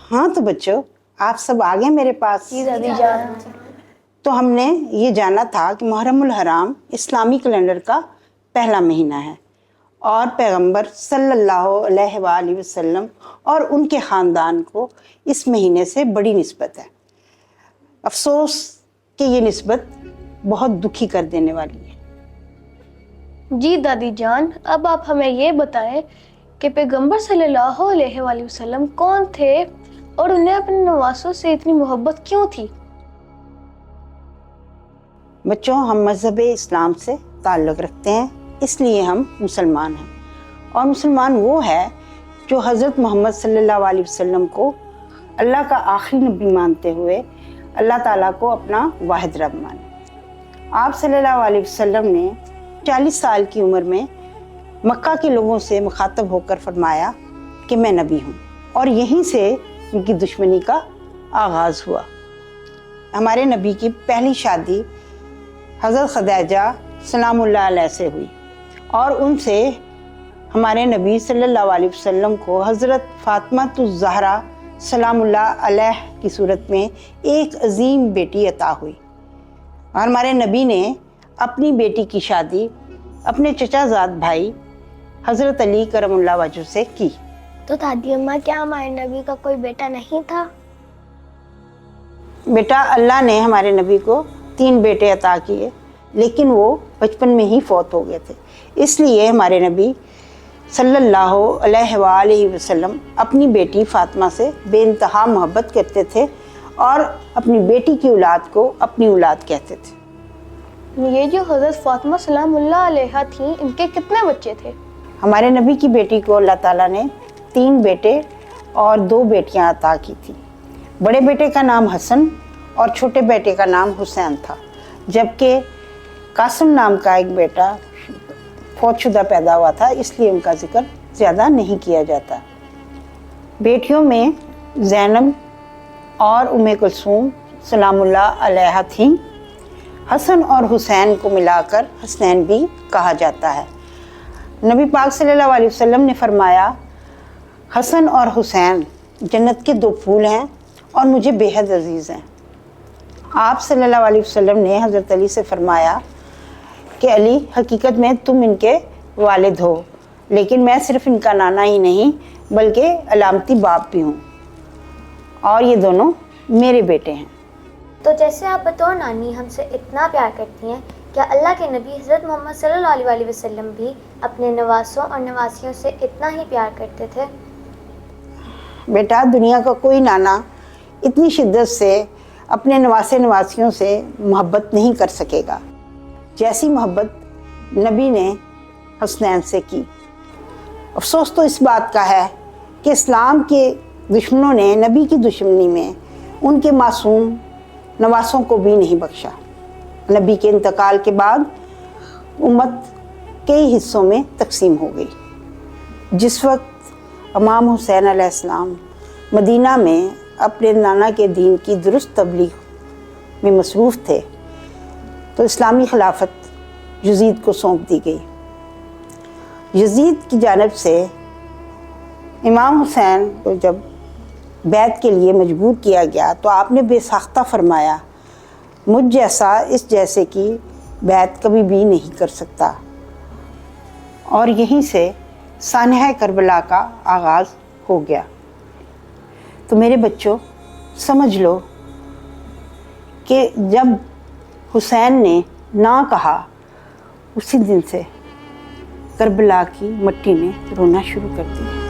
हाँ तो बच्चों, आप सब आ गए मेरे पास। जी दादी जान। तो हमने ये जाना था कि मुहर्रमुल हराम इस्लामी कैलेंडर का पहला महीना है और पैगंबर सल्लल्लाहु अलैहि वसल्लम और उनके ख़ानदान को इस महीने से बड़ी निस्बत है। अफसोस कि ये निस्बत बहुत दुखी कर देने वाली है। जी दादी जान, अब आप हमें ये बताएं कि पैगंबर सल्लल्लाहु अलैहि वसल्लम कौन थे और उन्हें अपने नवासों से इतनी मोहब्बत क्यों थी? बच्चों, हम मज़हब इस्लाम से ताल्लुक़ रखते हैं, इसलिए हम मुसलमान हैं। और मुसलमान वो है जो हज़रत मोहम्मद सल्लल्लाहु अलैहि वसल्लम को अल्लाह का आखिरी नबी मानते हुए अल्लाह ताला को अपना वाहिद रब माने। आप सल्लल्लाहु अलैहि वसल्लम ने 40 साल की उम्र में मक्का के लोगों से मुखातब होकर फरमाया कि मैं नबी हूँ, और यहीं से उनकी दुश्मनी का आगाज़ हुआ। हमारे नबी की पहली शादी हज़रत खदीजा सलामुल्लाह अलैहा से हुई और उनसे हमारे नबी सल्लल्लाहु अलैहि वसल्लम को हज़रत फ़ातिमा ज़हरा सलामुल्लाह अलैहा की सूरत में एक अजीम बेटी अता हुई। और हमारे नबी ने अपनी बेटी की शादी अपने चचाजाद भाई हज़रत अली करमुल्लाह वजह से की। तो दादी अम्मा, क्या हमारे नबी का कोई बेटा नहीं था? बेटा, अल्लाह ने हमारे नबी को 3 बेटे अता किए, लेकिन वो बचपन में ही फौत हो गए थे। इसलिए हमारे नबी सल्लल्लाहु अलैहि वसल्लम अपनी बेटी फ़ातिमा से बेइंतहा मोहब्बत करते थे और अपनी बेटी की औलाद को अपनी औलाद कहते थे। ये जो हज़रत फ़ातिमा सलामुल्लाह अलैहा थी, इनके कितने बच्चे थे? हमारे नबी की बेटी को अल्लाह ताला ने 3 बेटे और 2 बेटियां अता की थी। बड़े बेटे का नाम हसन और छोटे बेटे का नाम हुसैन था, जबकि कासिम नाम का एक बेटा फौतशुदा पैदा हुआ था, इसलिए उनका जिक्र ज़्यादा नहीं किया जाता। बेटियों में ज़ैनब और उम्मे कुलसूम सलामुल्लाह अलैहा थीं। हसन और हुसैन को मिलाकर हसनैन भी कहा जाता है। नबी पाक सल्लल्लाहु अलैहि वसल्लम ने फरमाया, हसन और हुसैन जन्नत के 2 फूल हैं और मुझे बेहद अजीज़ हैं। आप सल्लल्लाहु अलैहि वसल्लम ने हज़रत अली से फरमाया कि अली, हकीकत में तुम इनके वालिद हो, लेकिन मैं सिर्फ इनका नाना ही नहीं बल्कि अलामती बाप भी हूँ, और ये दोनों मेरे बेटे हैं। तो जैसे आप बतौर नानी हमसे इतना प्यार करती हैं, क्या अल्लाह के नबी हज़रत मोहम्मद सल्लल्लाहु अलैहि वसल्लम भी अपने नवासों और नवासियों से इतना ही प्यार करते थे? बेटा, दुनिया का कोई नाना इतनी शिद्दत से अपने नवासे नवासियों से मोहब्बत नहीं कर सकेगा जैसी मोहब्बत नबी ने हसनैन से की। अफसोस तो इस बात का है कि इस्लाम के दुश्मनों ने नबी की दुश्मनी में उनके मासूम नवासों को भी नहीं बख्शा। नबी के इंतकाल के बाद उम्मत कई हिस्सों में तकसीम हो गई। जिस वक्त इमाम हुसैन अलैहिस्सलाम मदीना में अपने नाना के दीन की दुरुस्त तबलीग में मसरूफ़ थे, तो इस्लामी खिलाफत यजीद को सौंप दी गई। यजीद की जानिब से इमाम हुसैन को जब बैत के लिए मजबूर किया गया तो आपने बेसाख्ता फरमाया, मुझ जैसा इस जैसे की बैत कभी भी नहीं कर सकता। और यहीं से सानह करबला का आगाज़ हो गया। तो मेरे बच्चों, समझ लो कि जब हुसैन ने ना कहा, उसी दिन से करबला की मट्टी ने रोना शुरू कर दिया।